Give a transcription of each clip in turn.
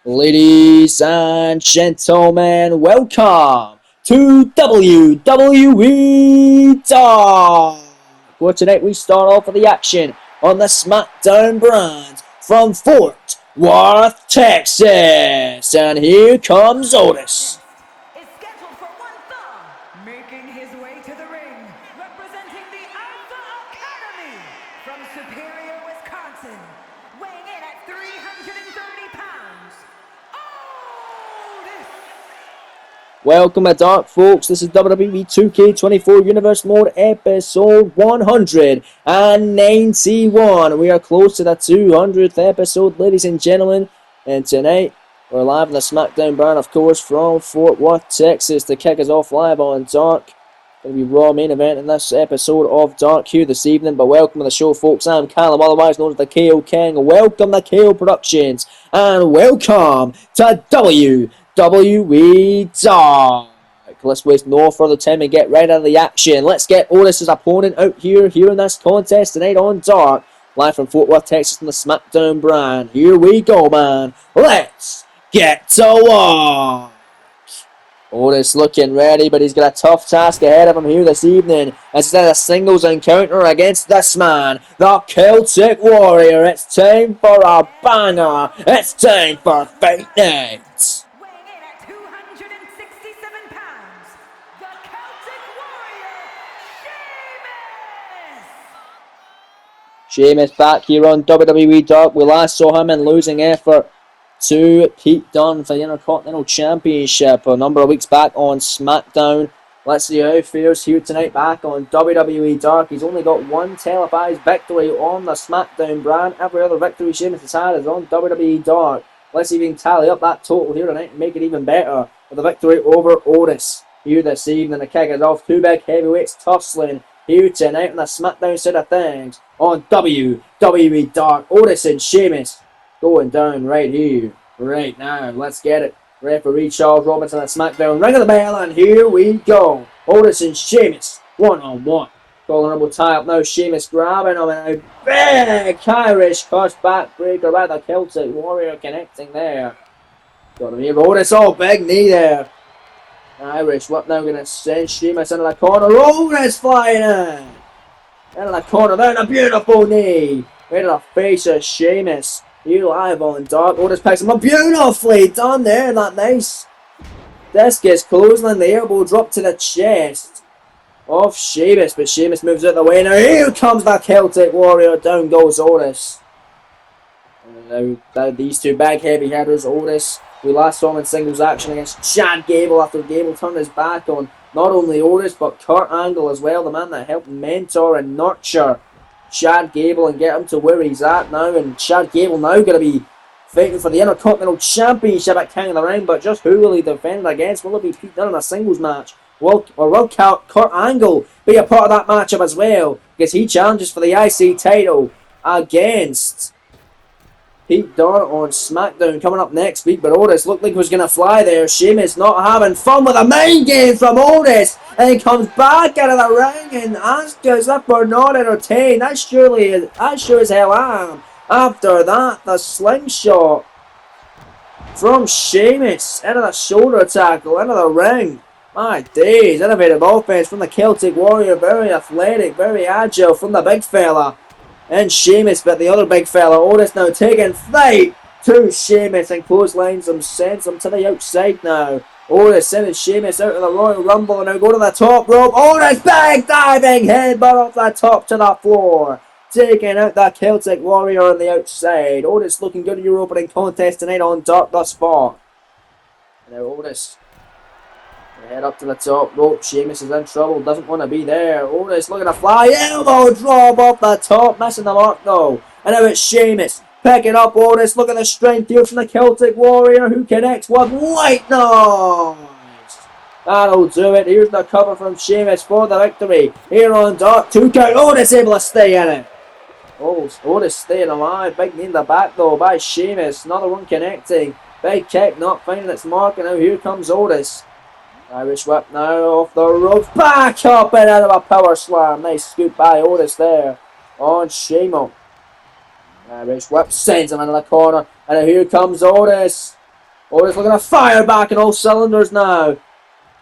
Ladies and gentlemen, welcome to WWE Talk. For tonight, we start off with the action on the SmackDown brand from Fort Worth, Texas. And here comes Otis. Is scheduled for one fall, making his way to the ring, representing the Alpha Academy from Superior, Wisconsin, weighing in at 330 pounds. Otis! Welcome to Dark, folks. This is WWE 2K24 Universe Mode episode 191. We are close to the 200th episode, ladies and gentlemen. And tonight, we're live on the SmackDown brand, of course, from Fort Worth, Texas, to kick us off live on Dark. Going to be Raw main event in this episode of Dark here this evening. But welcome to the show, folks. I'm Callum, otherwise known as the KO King. Welcome to KO Productions. And welcome to WWE Dark. Let's waste no further time and get right out of the action. Let's get Otis' opponent out here in this contest tonight on Dark. Live from Fort Worth, Texas on the SmackDown brand. Here we go, man. Let's get to work. Otis looking ready, but he's got a tough task ahead of him here this evening. As he's at a singles encounter against this man, the Celtic Warrior. It's time for a banger. It's time for Fight Night. Weighing in at 267 pounds, the Celtic Warrior, Sheamus! Sheamus back here on WWE Dark. We last saw him in losing effort to Pete Dunne for the Intercontinental Championship a number of weeks back on SmackDown. Let's see how he fares here tonight back on WWE Dark. He's only got one televised victory on the SmackDown brand. Every other victory Sheamus has had is on WWE Dark. Let's see if we can tally up that total here tonight and make it even better with a victory over Otis here this evening. The kick is off. Two big heavyweights tussling here tonight on the SmackDown side of things on WWE Dark. Otis and Sheamus going down right here, right now. Let's get it. Referee Charles Robinson at SmackDown. Ring of the bell, and here we go. Otis and Sheamus, one-on-one. Vulnerable tie-up now. Sheamus grabbing him, and a big Irish cross backbreaker by the Celtic Warrior connecting there. Got him here. Otis, big knee there. Irish whip now going to send Sheamus into the corner. Otis flying in. Into the corner there, and a beautiful knee. Right to the face of Sheamus. You live on Dark. Otis picks him up beautifully done there. That nice discus clothesline. The elbow drop to the chest of Sheamus, but Sheamus moves out the way. Now here comes the Celtic Warrior. Down goes Otis. And now these two big heavy hitters. Otis, we last saw him in singles action against Chad Gable after Gable turned his back on not only Otis but Kurt Angle as well, the man that helped mentor and nurture Chad Gable and get him to where he's at now. And Chad Gable now going to be fighting for the Intercontinental Championship at King of the Ring, but just who will he defend against? Will it be Pete Dunne in a singles match? Will Kurt Angle be a part of that matchup as well? Because he challenges for the IC title against Pete Dunne on SmackDown coming up next week. But Otis looked like he was going to fly there. Sheamus not having fun with a mind game from Otis. And he comes back out of the ring and asks us if we're not entertained. I sure as hell am. After that, the slingshot from Sheamus into the shoulder tackle, into the ring. My days, innovative offense from the Celtic Warrior. Very athletic, very agile from the big fella. And Sheamus, but the other big fella, Otis, now taking flight to Sheamus and clotheslines him, sends him to the outside now. Otis sending Sheamus out of the Royal Rumble and now go to the top rope. Otis, big diving headbutt off the top to the floor. Taking out the Celtic Warrior on the outside. Otis looking good in your opening contest tonight on Dark thus far. Now Otis, head up to the top rope. Sheamus is in trouble, doesn't want to be there. Otis looking to fly, elbow drop off the top, missing the mark though. And now it's Sheamus picking up Otis. Look at the strength here from the Celtic Warrior, who connects with white noise. That'll do it. Here's the cover from Sheamus for the victory here on Dark. 2 count. Otis able to stay in it. Oh, Otis staying alive. Big knee in the back though by Sheamus. Another one connecting. Big kick not finding its mark, and now here comes Otis. Irish whip now off the ropes. Back up and out of a power slam. Nice scoop by Otis there on Sheamus. Irish whip sends him into the corner. And here comes Otis. Otis looking to fire back in all cylinders now.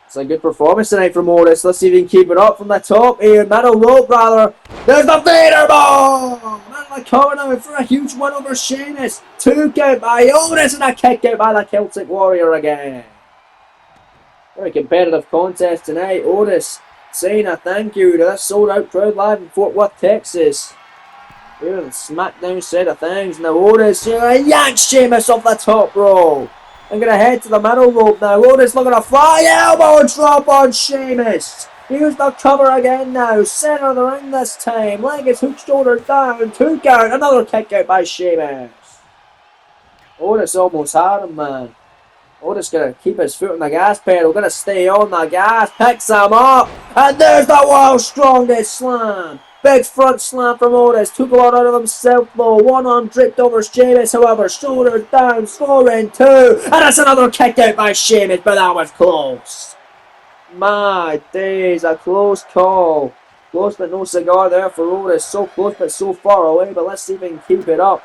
It's a good performance tonight from Otis. Let's see if he can keep it up from the top here. Middle rope, rather. There's the Vader Bomb! And the cover now for a huge win over Sheamus. 2 count by Otis and a kick out by the Celtic Warrior again. Very competitive contest tonight. Otis saying a thank you to this sold out crowd live in Fort Worth, Texas. Here on the SmackDown side of things. Now Otis yanks Sheamus off the top rope. I'm going to head to the middle rope now. Otis looking to fly elbow drop on Sheamus. Here's the cover again now. Center of the ring this time. Leg is hooked, shoulder down. 2 count. Another kick out by Sheamus. Otis almost had him, man. Otis going to keep his foot on the gas pedal. Going to stay on the gas. Picks him up. And there's the world's strongest slam. Big front slam from Otis. Took a lot out of himself though. One arm draped over Sheamus, however. Shoulders down, scoring 2. And that's another kick out by Sheamus, but that was close. My days, a close call. Close but no cigar there for Otis. So close but so far away, but let's see if he can keep it up.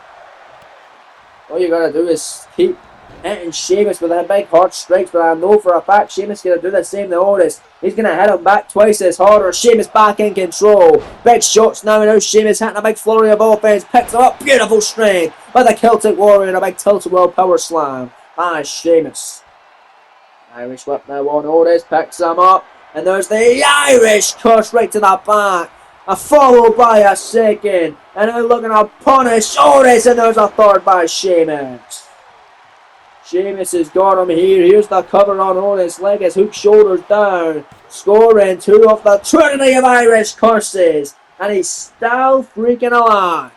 All you gotta do is keep hitting Sheamus with a big hard strikes, but I know for a fact Sheamus gonna do the same to Otis. He's gonna hit him back twice as harder. Sheamus back in control. Big shots now, and now Sheamus hitting a big flurry of offense. Picks him up, beautiful strength by the Celtic Warrior and a big tilt-a-whirl power slam by Sheamus. Irish whip now on Otis, picks him up, and there's the Irish curse right to the back. Followed by a second, and now looking to punish Otis, and there's a third by Sheamus. Sheamus has got him here. Here's the cover on Otis. Leg is hooked, shoulders down. Scoring 2 of the trinity of Irish curses. And he's still freaking alive.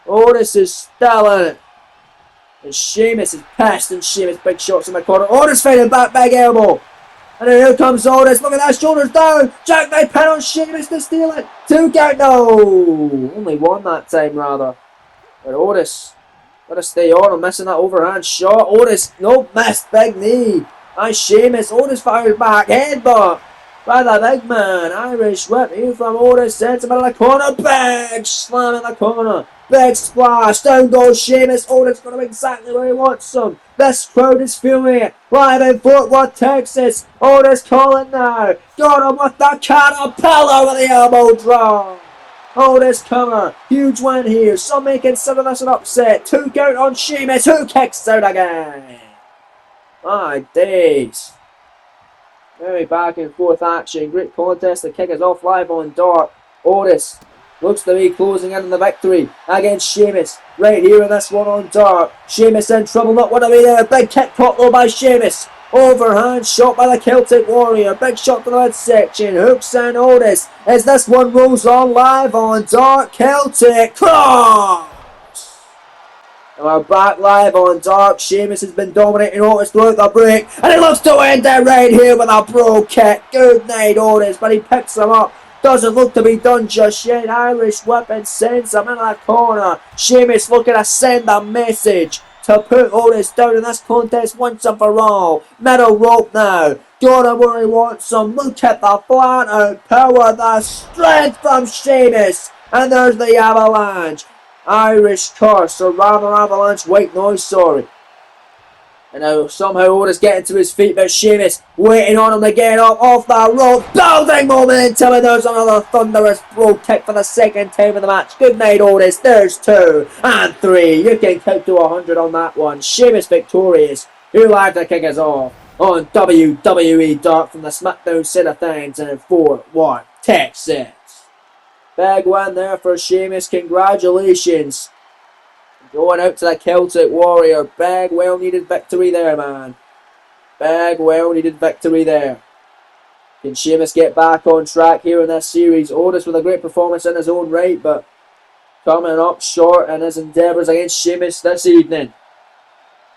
Otis is still in it. And Sheamus is pissed, and Sheamus big shots in the corner. Otis fighting back, big elbow. And then here comes Otis. Look at that, shoulders down. Jackknife pin on Sheamus to steal it. 2 count. No. Only 1 that time, rather. But Otis gotta stay on him, missing that overhand shot. Otis, nope, missed, big knee. And Sheamus, Otis fires back, headbutt by the big man. Irish whip here from Otis, sends him out of the corner, big slam in the corner. Big splash, down goes Sheamus. Otis got him exactly where he wants him. This crowd is feeling it. Live in Fort Worth, Texas. Otis calling now. Got him with the caterpillar with the elbow drop. Otis cover. Huge win here. Some may consider this an upset. 2 count on Sheamus, who kicks out again. My days. Very back and forth action. Great contest. The kick is off live on Dark. Otis looks to be closing in on the victory against Sheamus. Right here in this one on Dark. Sheamus in trouble, not want to be there. Big kick caught though by Sheamus. Overhand shot by the Celtic Warrior. Big shot to the midsection. Hooks in Otis as this one rolls on live on Dark. Celtic cross. And we're back live on Dark. Sheamus has been dominating Otis throughout the break. And he looks to end it right here with a bro kick. Good night, Otis. But he picks him up. Doesn't look to be done just yet. Irish whip and sends him in the corner. Sheamus looking to send a message to put Otis down in this contest once and for all. Middle rope now. Got him where he wants him. Look at the flat out power, the strength from Sheamus. And there's the avalanche. Irish curse, or rather avalanche white noise, sorry. And now somehow Otis getting to his feet, but Sheamus waiting on him to get up off the rope. Building momentum, and there's another thunderous throw kick for the second time in the match. Good night, Otis. There's 2 and 3. You can count to 100 on that one. Sheamus victorious. Who live to kick us off on WWE Dark from the SmackDown set of things in Fort Worth, Texas. Big win there for Sheamus. Congratulations. Going out to the Celtic Warrior. Big, well-needed victory there, man. Big, well-needed victory there. Can Sheamus get back on track here in this series? Otis with a great performance in his own right, but coming up short in his endeavours against Sheamus this evening.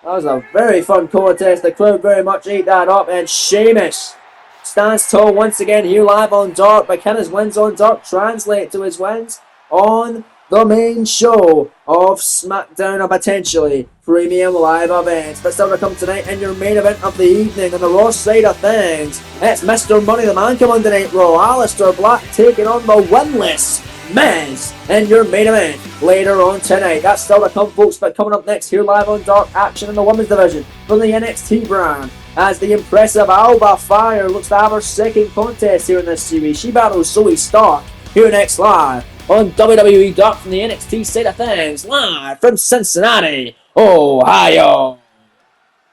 That was a very fun contest. The crowd very much ate that up, and Sheamus stands tall once again here live on Dark. But can his wins on Dark translate to his wins on the main show of SmackDown, a potentially premium live event? But still to come tonight in your main event of the evening on the Raw side of things. It's Mr. Money the Man come on tonight Raw. Aleister Black taking on the winless men's and your main event later on tonight. That's still to come, folks, but coming up next here live on Dark action in the women's division from the NXT brand, as the impressive Alba Fire looks to have her second contest here in this series. She battles Zoe Stark here next live on WWE Dark from the NXT side of things, live from Cincinnati, Ohio.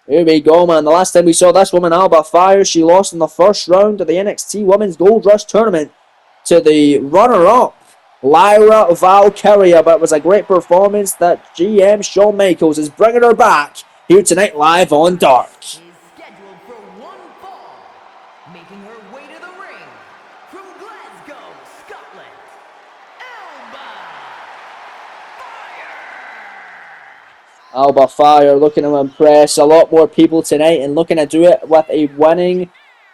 Here we go, man. The last time we saw this woman, Alba Fire, she lost in the first round of the NXT Women's Gold Rush Tournament to the runner-up, Lyra Valkyria. But it was a great performance that GM Shawn Michaels is bringing her back here tonight live on Dark. Is scheduled for one fall, making her way to the ring from Glasgow, Scotland, Alba Fire. Alba Fire looking to impress a lot more people tonight and looking to do it with a winning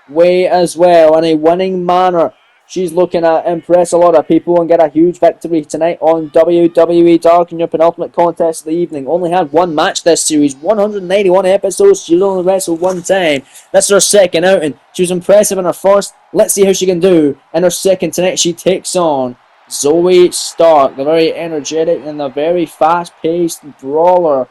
way as well, in a winning manner. She's looking to impress a lot of people and get a huge victory tonight on WWE Dark in your penultimate contest of the evening. Only had one match this series, 181 episodes. She's only wrestled one time. That's her second outing. She was impressive in her first. Let's see how she can do in her second tonight. She takes on Zoe Stark, the very energetic and the very fast-paced brawler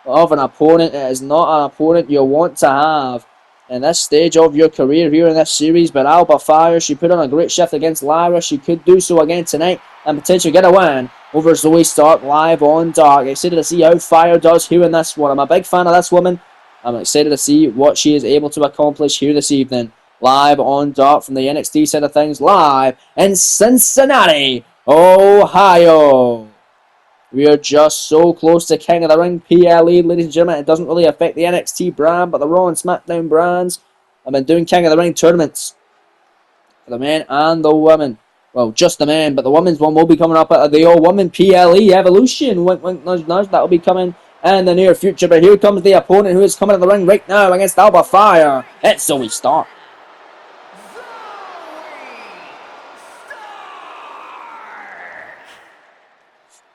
of an opponent. It is not an opponent you want to have in this stage of your career here in this series. But Alba Fire, she put on a great shift against Lyra. She could do so again tonight and potentially get a win over Zoe Stark live on Dark. Excited to see how Fire does here in this one. I'm a big fan of this woman. I'm excited to see what she is able to accomplish here this evening. Live on Dark from the NXT side of things, live in Cincinnati, Ohio. We are just so close to King of the Ring PLE, ladies and gentlemen. It doesn't really affect the NXT brand, but the Raw and SmackDown brands have been doing King of the Ring tournaments for the men and the women. Well, just the men, but the women's one will be coming up at the all-women PLE Evolution. Wink, wink, nudge, nudge. That will be coming in the near future. But here comes the opponent who is coming to the ring right now against Alba Fire. It's Zoe Stark.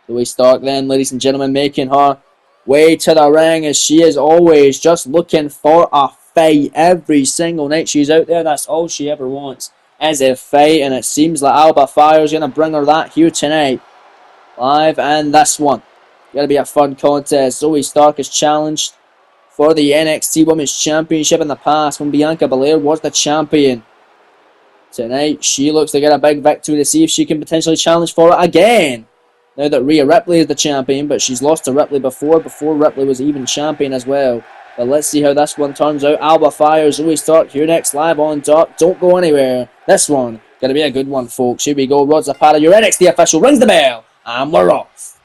Zoe Stark then, ladies and gentlemen, making her way to the ring as she is always just looking for a fight every single night she's out there. That's all she ever wants is a fight, and it seems like Alba Fire is going to bring her that here tonight. Live and this one. Going to be a fun contest. Zoe Stark is challenged for the NXT Women's Championship in the past when Bianca Belair was the champion. Tonight, she looks to get a big victory to see if she can potentially challenge for it again. Now that Rhea Ripley is the champion, but she's lost to Ripley before Ripley was even champion as well. But let's see how this one turns out. Alba Fire, Zoe Stark here next live on Dark. Don't go anywhere. This one, gonna be a good one, folks. Here we go. Rod Zapata, your NXT official, rings the bell, and we're off.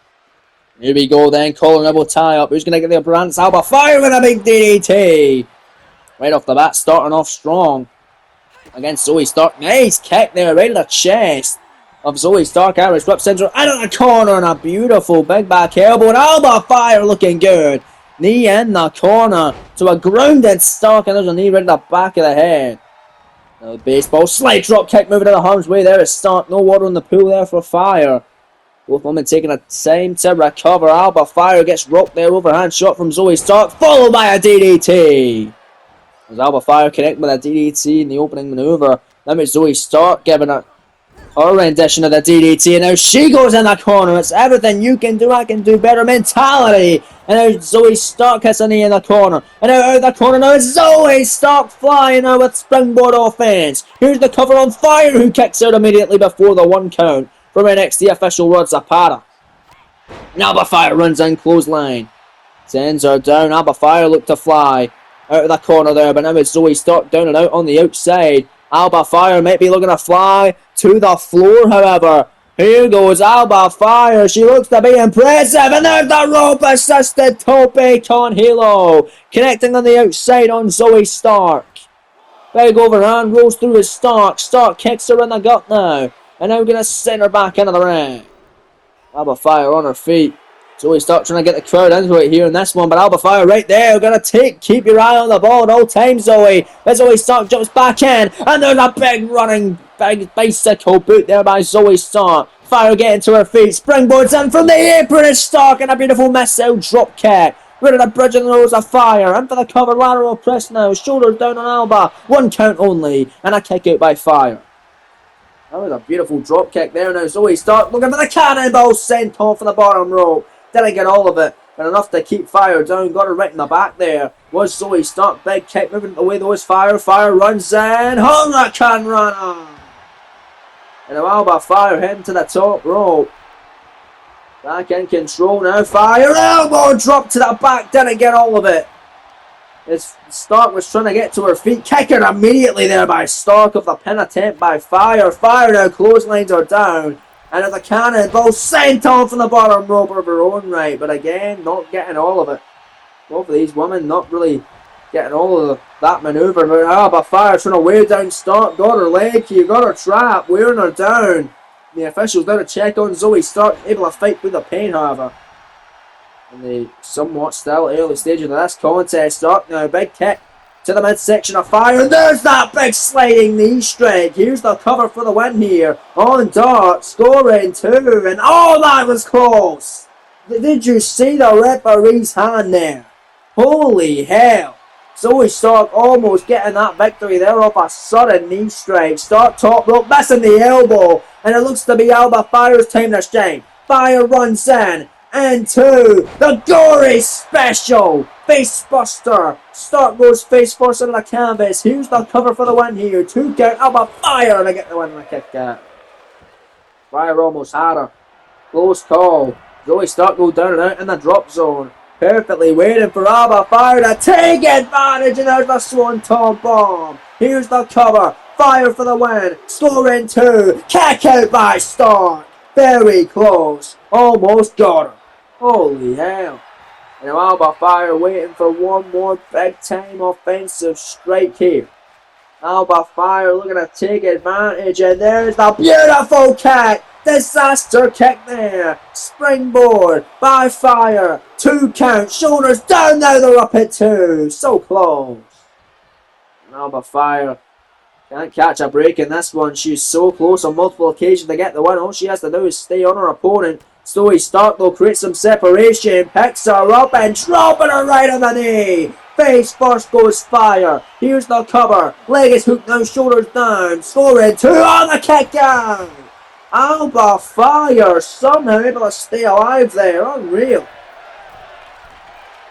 Here we go then. Collar and elbow tie up. Who's gonna get the upper hand? It's Alba Fire with a big DDT. Right off the bat, starting off strong against Zoe Stark. Nice kick there, right in the chest of Zoe Stark. Irish whip sends her out of the corner, and a beautiful big back elbow, and Alba Fire looking good. Knee in the corner to a grounded Stark, and there's a knee right in the back of the head. Now the baseball slide drop kick moving out of harm's way. There is Stark. No water on the pool there for Fire. Both women taking a time to recover. Alba Fire gets roped there, overhand shot from Zoe Stark, followed by a DDT. As Alba Fire connect with a DDT in the opening maneuver. Now it's Zoe Stark giving her rendition of the DDT, and now she goes in the corner. It's everything you can do, I can do better mentality. And now Zoe Stark hits a knee in the corner. And now out of the corner now is Zoe Stark flying now with springboard offense. Here's the cover on Fire, who kicks out immediately before the one count from NXT official Rod Zapata. And Alba Fire runs in clothesline. Sends her down. Alba Fire look to fly out of the corner there, but now it's Zoe Stark down and out on the outside. Alba Fire might be looking to fly to the floor, however. Here goes Alba Fire. She looks to be impressive, and there's the rope-assisted tope con hilo. Connecting on the outside on Zoe Stark. Big overhand rolls through his Stark. Stark kicks her in the gut now. And now we're going to send her back into the ring. Alba Fire on her feet. Zoe Stark trying to get the crowd into it here in this one, but Alba Fire right there. Gonna keep your eye on the ball at all times, Zoe. But Zoe Stark jumps back in, and there's a big bicycle boot there by Zoe Stark. Fire getting to her feet, springboards in from the apron. It's Stark, and a beautiful missile drop kick. Rid of the bridge and the nose of Fire. In for the cover, lateral press now. Shoulders down on Alba. One count only, and a kick out by Fire. That was a beautiful drop kick there. Now Zoe Stark looking for the cannonball sent off for the bottom rope. Didn't get all of it, but enough to keep Fire down. Got her right in the back there. Was Zoe Stark. Big kick moving away. There was Fire. Fire runs in. Hurricane Runner. And a while by Fire heading to the top rope. Back in control now. Fire. Elbow drop to the back. Didn't get all of it. As Stark was trying to get to her feet. Kick her immediately there by Stark of the pin attempt by Fire. Fire now clotheslines are down. And the cannonball sent on from the bottom rope of her own right. But again, not getting all of it. Both of these women not really getting all of that manoeuvre. But Fire trying to wear down Stark. Got her leg. You got her trap. Wearing her down. The officials there to check on Zoe Stark. Able to fight through the pain, however. In the somewhat still early stage of this contest. Stark now, big kick to the midsection of Fire. And there's that big sliding knee strike. Here's the cover for the win here. On Dark, scoring 2. And oh, that was close. Did you see the referee's hand there? Holy hell. Zoe Stark almost getting that victory there off a sudden knee strike. Stark top rope, missing the elbow. And it looks to be Alba Fire's time to shine. Fire runs in. And 2, the gory special, facebuster. Stark goes face first on the canvas. Here's the cover for the win here. 2 count, Alba Fire to get the win and the kick out. Fire almost had her. Close call. Zoe Stark goes down and out in the drop zone. Perfectly waiting for Alba Fire to take advantage, and there's the Swanton Bomb. Here's the cover. Fire for the win. Scoring 2. Kick out by Stark. Very close. Almost got her. Holy hell. And Alba Fire waiting for one more big time offensive strike here. Alba Fire looking to take advantage, and there's the beautiful kick. Disaster kick there. Springboard by Fire. 2 count. Shoulders down now. They're up at 2. So close. And Alba Fire can't catch a break in this one. She's so close on multiple occasions to get the win. All she has to do is stay on her opponent. Zoe Stark will create some separation. Picks her up and dropping her right on the knee. Face first goes Fire. Here's the cover. Leg is hooked now, shoulders down. Scoring 2 on the kick out. Alba Fire somehow able to stay alive there. Unreal.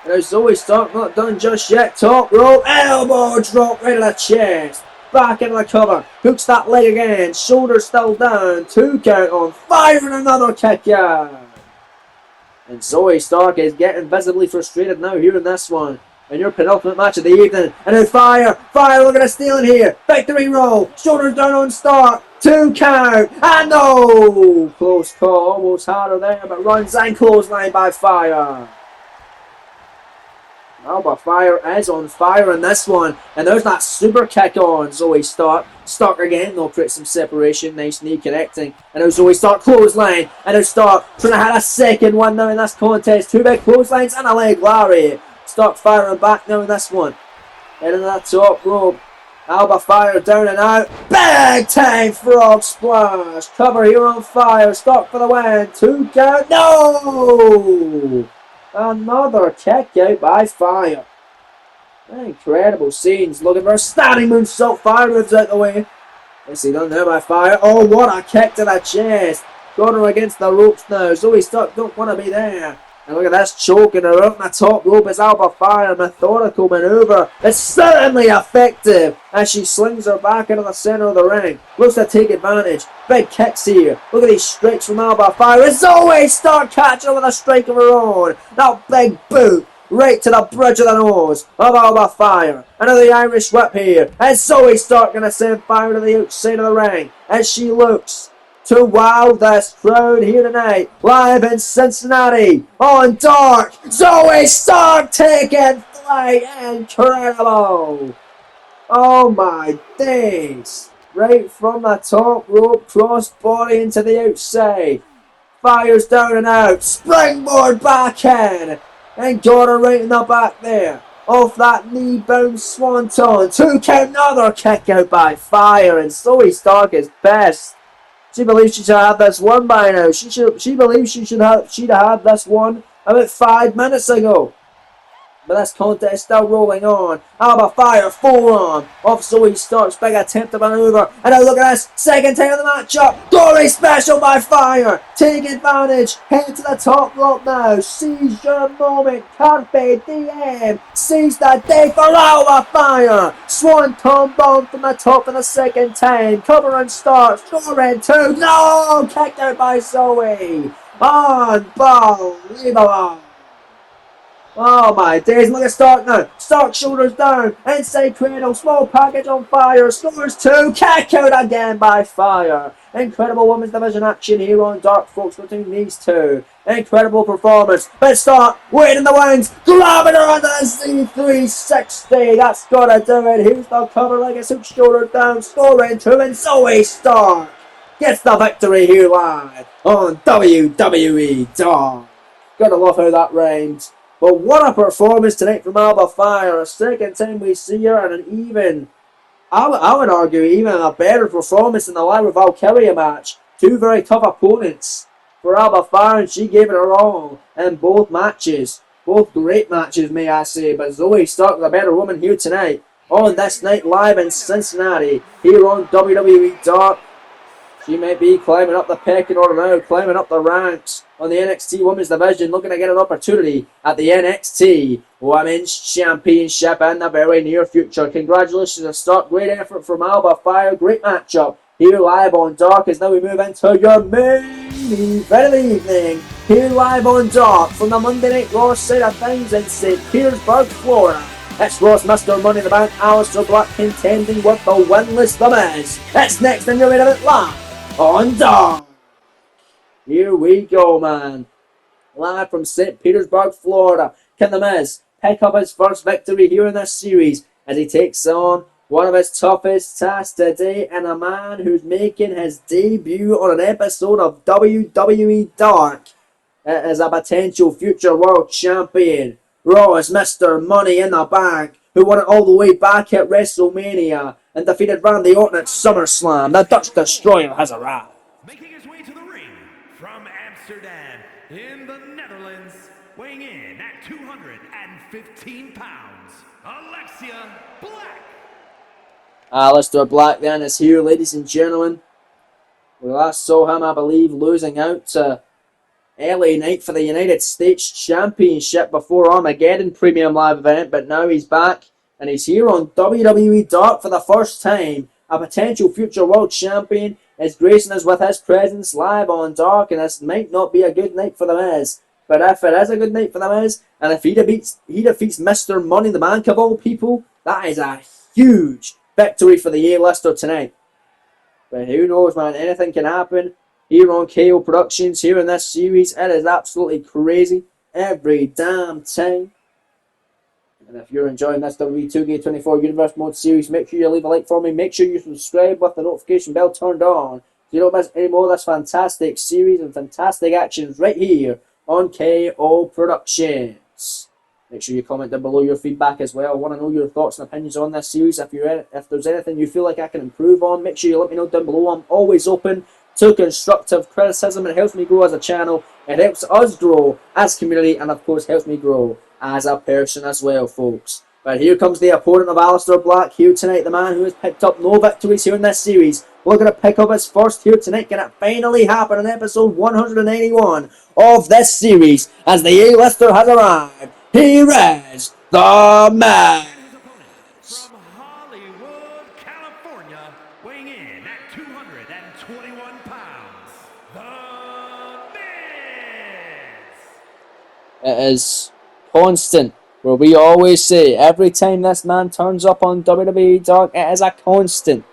Now Zoe Stark not done just yet. Top rope. Elbow drop right to the chest. Back into the cover. Hooks that leg again. Shoulders still down. 2 count on Fire and another kick out. And Zoe Stark is getting visibly frustrated now here in this one. In your penultimate match of the evening. And now Fire. Fire looking to steal in here. Victory roll. Shoulders down on Stark. 2 count. And no. Close call. Almost harder there. But runs and clothesline by Fire. Alba Fire is on fire in this one. And there's that super kick on Zoe Stark. Stark again, they'll create some separation. Nice knee connecting. And now Zoe Stark clothesline. And now Stark trying to have a second one now in this contest. 2 big clotheslines and a leg Larry. Stark firing back now in this one. Heading to that top rope. Alba Fire down and out. Big time frog splash. Cover here on Fire. Stark for the win. 2 count. No! Another kick out by Fire. Incredible scenes. Looking for a standing moonsault. Fire moves out the way. Nicely done there by Fire. Oh, what a kick to the chest. Got her against the ropes now. Zoe Stark don't want to be there. And look at this, choking her out on the top rope as Alba Fire. Methodical manoeuvre. It's certainly effective as she slings her back into the centre of the ring. Looks to take advantage. Big kicks here. Look at these strikes from Alba Fire. It's always Stark catching her with a strike of her own. That big boot right to the bridge of the nose of Alba Fire. Another Irish whip here. And Zoe Stark going to send Fire to the outside of the ring as she looks to wow this crowd here tonight, live in Cincinnati, on Dark. Zoe Stark taking flight. Incredible. Oh my days. Right from the top rope, cross body into the outside. Fires down and out. Springboard back in. And got her right in the back there. Off that knee bound swanton. 2 count, another kick out by Fire. And Zoe Stark is best. She believes she should have this one by now. She believes she'd have this one about 5 minutes ago. But this contest still rolling on. Alba Fire, forearm off Zoe Stark's big attempt to maneuver. And now look at this, second time of the matchup. Glory special by Fire. Take advantage, head to the top rope now. Seize your moment, Carpe Diem. Seize the day for Alba Fire. Swanton bomb from the top for the second time. Cover and start, scoring two. No, kicked out by Zoe. Unbelievable. Oh my days, look at Stark now. Stark shoulders down. Inside cradle. Small package on Fire. Scores two. Kick out again by Fire. Incredible women's division action here on Dark, folks, between these two. Incredible performance. But Stark, waiting in the wings. Grabbing her onto the Z360. That's gotta do it. Here's the cover like a suit, shoulders down. Scoring two. And Zoe Stark gets the victory here live on WWE Dark. Gotta love how that rhymes. But what a performance tonight from Alba Fire. A second time we see her, and an even, I would argue, even a better performance than the Lyra Valkyria match. Two very tough opponents for Alba Fire, and she gave it her all in both matches. Both great matches, may I say. But Zoe Stark, the better woman here tonight, on this night live in Cincinnati, here on WWE Dark. She might be climbing up the pecking order now, climbing up the ranks on the NXT Women's Division, looking to get an opportunity at the NXT Women's Championship in the very near future. Congratulations to Stark. Great effort from Alba Fire. Great matchup here live on Dark as now we move into your main event of the evening. Here live on Dark from the Monday Night Raw side of things in St. Petersburg, Florida. It's Ross, Mr. Money in the Bank, Aleister Black contending with the winless The Miz. It's next in your main event live on Dark. Here we go, man. Live from St. Petersburg, Florida. Can The Miz pick up his first victory here in this series as he takes on one of his toughest tasks today, and a man who's making his debut on an episode of WWE Dark as a potential future world champion. Ross, Mr. Money in the Bank, who won it all the way back at WrestleMania and defeated Randy Orton at SummerSlam. The Dutch Destroyer has arrived. Making his way to the ring from Amsterdam in the Netherlands, weighing in at 215 pounds, Alexia Black. Aleister Black then is here, ladies and gentlemen. We last saw him, I believe, losing out to LA Knight for the United States Championship before Armageddon Premium Live event, but now he's back and he's here on WWE Dark for the first time. A potential future world champion is gracing us with his presence live on Dark, and this might not be a good night for The Miz. But if it is a good night for The Miz, and if he defeats Mr. Money in the Bank of all people, that is a huge victory for the A-lister tonight. But who knows, man, anything can happen here on KO Productions, here in this series. It is absolutely crazy every damn time. And if you're enjoying this WWE 2K24 Universe Mode series, make sure you leave a like for me. Make sure you subscribe with the notification bell turned on so you don't miss any more of this fantastic series and fantastic actions right here on KO Productions. Make sure you comment down below your feedback as well. I want to know your thoughts and opinions on this series. If there's anything you feel like I can improve on, make sure you let me know down below. I'm always open to constructive criticism. It helps me grow as a channel. It helps us grow as a community, and of course helps me grow as a person as well, folks. But here comes the opponent of Aleister Black here tonight, the man who has picked up no victories here in this series. We're going to pick up his first here tonight. Can it finally happen in episode 181 of this series as the A-lister has arrived? Here is The Miz. From Hollywood, California, weighing in at 221 pounds, The Miz. It is constant, where we always say every time this man turns up on WWE Dark, it is a constant.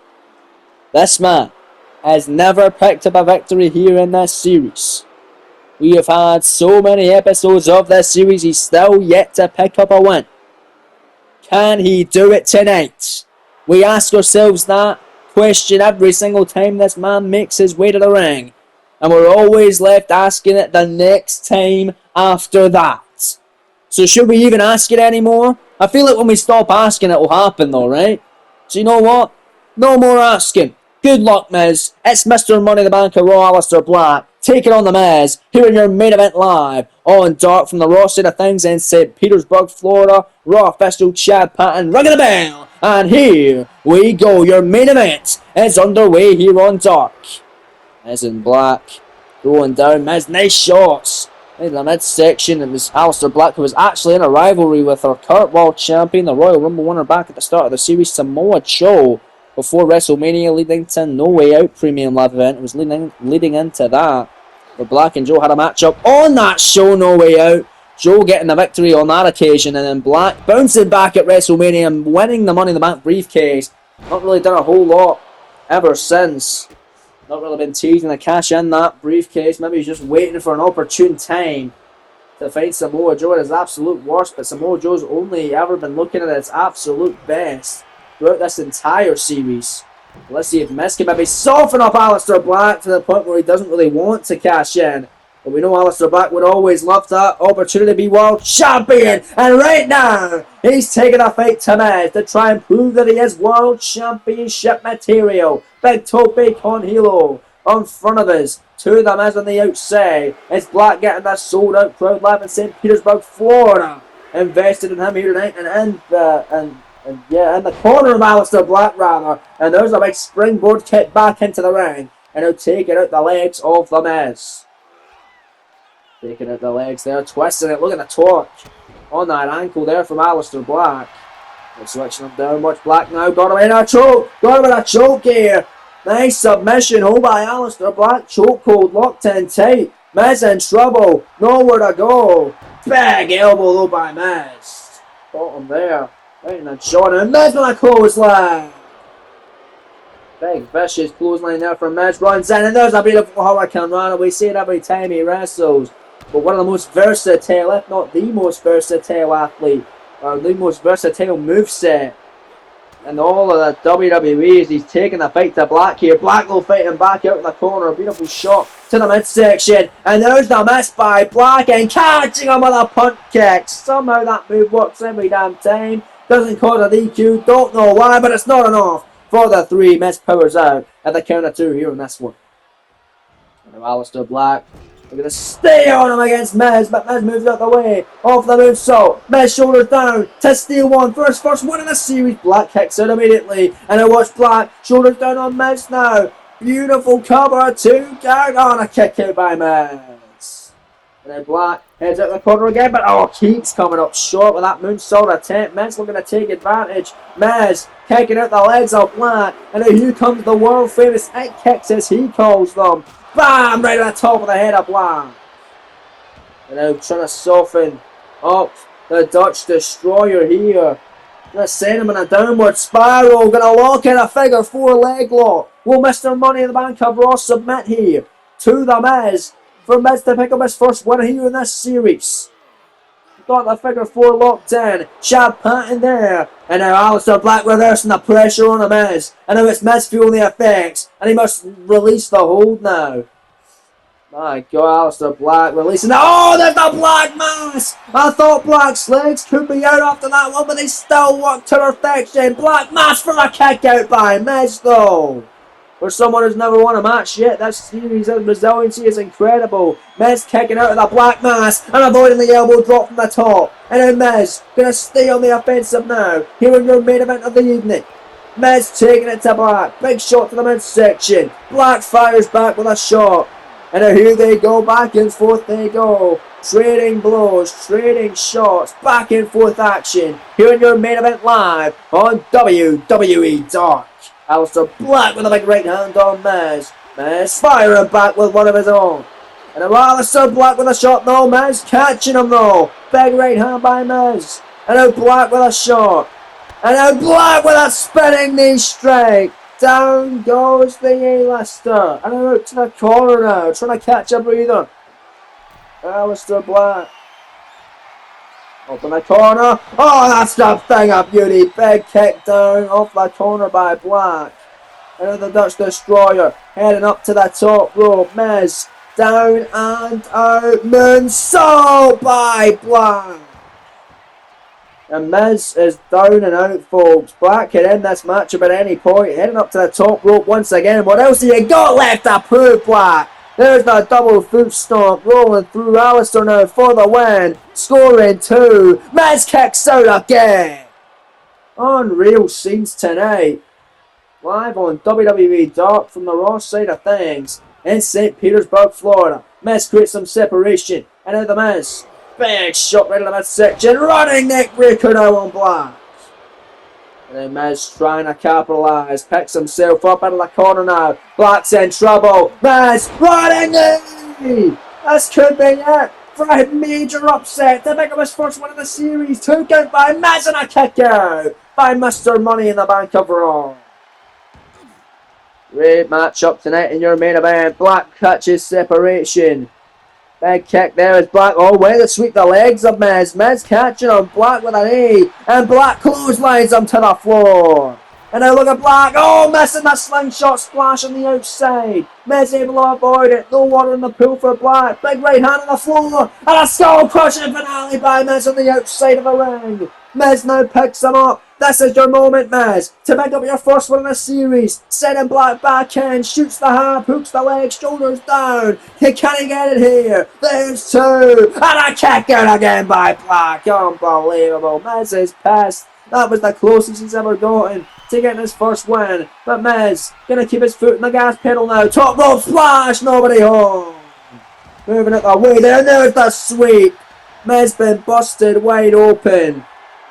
This man has never picked up a victory here in this series. We have had so many episodes of this series, he's still yet to pick up a win. Can he do it tonight? We ask ourselves that question every single time this man makes his way to the ring. And we're always left asking it the next time after that. So should we even ask it anymore? I feel like when we stop asking it will happen though, right? So you know what? No more asking. Good luck, Miz. It's Mr. Money in the Bank of Raw, Aleister Black, taking on the Miz, here in your main event live, on dark from the Raw side of things in St. Petersburg, Florida. Raw official Chad Patton ringing the bell, and here we go. Your main event is underway here on dark. Miz in black, going down. Miz, nice shots. In the midsection, it was Aleister Black, who was actually in a rivalry with our current world champion, the Royal Rumble winner back at the start of the series, Samoa Joe, before WrestleMania, leading to No Way Out Premium Live event. It was leading into that. But Black and Joe had a matchup on that show, No Way Out. Joe getting the victory on that occasion, and then Black bouncing back at WrestleMania and winning the Money in the Bank briefcase. Not really done a whole lot ever since. Not really been teasing to cash in that briefcase. Maybe he's just waiting for an opportune time to fight Samoa Joe at his absolute worst. But Samoa Joe's only ever been looking at his absolute best throughout this entire series. Let's see if Miz can maybe soften up Aleister Black to the point where he doesn't really want to cash in. But we know Aleister Black would always love that opportunity to be world champion. And right now, he's taking a fight to Miz to try and prove that he is world championship material. Big Tope Con Hilo on front of us. To the Miz on the outside. It's Black getting that sold out crowd live in St. Petersburg, Florida. Invested in him here tonight and in the corner of Aleister Black rather. And there's a big springboard kick back into the ring. And he'll take it out the legs of the Miz. Taking out the legs there, twisting it. Look at the torque on that ankle there from Aleister Black. They're switching him down. Watch Black now. Got him in a choke. Got him in a choke here. Nice submission. Hold by Aleister Black. Choke hold locked in tight. Miz in trouble. Nowhere to go. Big elbow though by Miz. Got him there. Right in the shot. And Miz with a clothesline. Big vicious clothesline there from Miz. Runs in. And there's a beautiful Hurricane Rana. We see it every time he wrestles. But one of the most versatile, if not the most versatile athlete, or the most versatile moveset in all of the WWE, as he's taking the fight to Black here. Black will fight him back out in the corner. A beautiful shot to the midsection. And there's the miss by Black and catching him with a punt kick. Somehow that move works every damn time. Doesn't cause a DQ. Don't know why, but it's not enough for the three. Miz powers out at the count of two here in this one. And now Aleister Black. We're going to stay on him against Miz, but Miz moves out the way. Off the moonsault. Miz shoulders down to steal one. First one in the series. Black kicks out immediately. And I watch Black. Shoulders down on Miz now. Beautiful cover. 2 count on a kick out by Miz. And then Black heads out the corner again, but keeps coming up short with that moonsault attempt. Miz looking to take advantage. Miz kicking out the legs of Black. And then here comes the world famous egg kicks as he calls them. Bam! Right on the top of the head of Black. And now trying to soften up the Dutch Destroyer here. Gonna send him in a downward spiral. Gonna lock in a figure 4 leg lock. Will Mr. Money in the Bank of Raw submit here to the Miz for Miz to pick up his first win here in this series? Got the figure 4 locked in. Chad Patton there. And now Aleister Black reversing the pressure on the Miz. And now it's Miz feeling the effects. And he must release the hold now. My God, Aleister Black releasing the... Oh, there's the Black Mass! I thought Black's legs could be out after that one, but they still work to perfection. Black Mass for a kick out by Miz though. For someone who's never won a match yet, this series of resiliency is incredible. Miz kicking out of the Black Mass and avoiding the elbow drop from the top. And then Miz going to stay on the offensive now. Here in your main event of the evening. Miz taking it to Black. Big shot to the midsection. Black fires back with a shot. And now here they go. Back and forth they go. Trading blows, trading shots. Back and forth action. Here in your main event live on WWE Dark. Aleister Black with a big right hand on Miz. Miz firing back with one of his own. And now Aleister Black with a shot. No, Miz catching him though. Big right hand by Miz. And now Black with a shot. And now Black with a spinning knee strike. Down goes the A-lister. And now out to the corner now. Trying to catch a breather. Aleister Black. Up in the corner. Oh, that's the thing of beauty. Big kick down off the corner by Black. And then the Dutch Destroyer heading up to the top rope. Miz down and out. Moonsault by Black. And Miz is down and out, folks. Black can end this matchup at any point. Heading up to the top rope once again. What else have you got left to prove, Black? There's the double foot stomp rolling through Alistair now for the win. Scoring 2. Miz kicks out again. Unreal scenes tonight. Live on WWE Dark from the Raw side of things in St. Petersburg, Florida. Miz creates some separation. And now the Miz. Big shot right in the midsection. Running neck breaker now on Black. And then Miz trying to capitalise. Picks himself up out of the corner now. Black's in trouble. Miz running knee. This could be it for a major upset to pick up his first win of the series. 2 count by Miz and a kick out by Mr. Money in the Bank of Raw. Great matchup tonight in your main event. Black catches separation. Big kick there as Black, way to sweep the legs of Miz. Miz catching on Black with an knee. And Black clotheslines him to the floor. And now look at Black. Missing that slingshot splash on the outside. Miz able to avoid it. No water in the pool for Black. Big right hand on the floor. And a skull crushing finale by Miz on the outside of the ring. Miz now picks him up. This is your moment, Miz, to pick up your first one in the series. Sending Black back in, shoots the half, hooks the leg, shoulders down. He can't get it here. There's 2. And a kick out again by Black. Unbelievable. Miz is pissed. That was the closest he's ever gotten to getting his first win. But Miz, gonna keep his foot in the gas pedal now. Top rope splash, nobody home. Moving it the way there, and there's the sweep. Miz been busted wide open.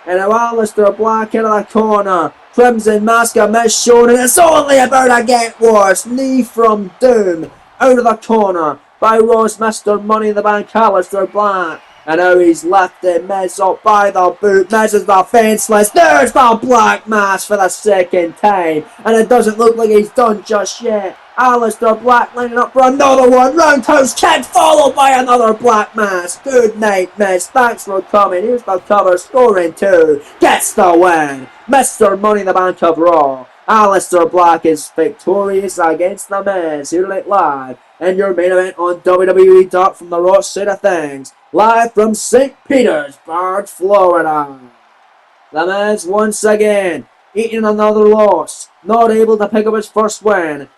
And now Alistair Black into the corner. Crimson Mask of Miz shown, and it's only about to get worse. Knee from Doom out of the corner by Raw's Mr. Money in the Bank, Alistair Black. And now he's lifted Miz up by the boot. Miz is defenseless. There's the Black Mask for the second time. And it doesn't look like he's done just yet. Alistair Black lining up for another one. Roundhouse kick followed by another Black Mask. Good night, Miz. Thanks for coming. Here's the cover. Scoring 2. Gets the win. Mr. Money in the Bank of Raw. Alistair Black is victorious against the Miz. Here tonight live in your main event on WWE Dark from the Raw side of things. Live from St. Petersburg, Florida. The Miz once again eating another loss. Not able to pick up his first win.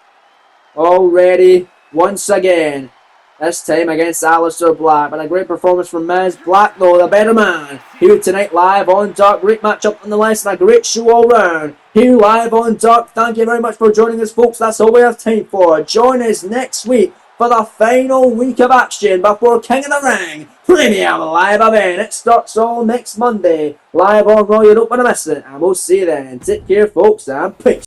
Already, once again, this time against Alistair Black. But a great performance from Miz. Black, though, the better man. Here tonight, live on Dark. Great matchup nonetheless, and a great show all round. Here live on Dark. Thank you very much for joining us, folks. That's all we have time for. Join us next week for the final week of action before King of the Ring Premium Live event. It starts all next Monday. Live on Raw. You don't want to miss it. And we'll see you then. Take care, folks, and peace.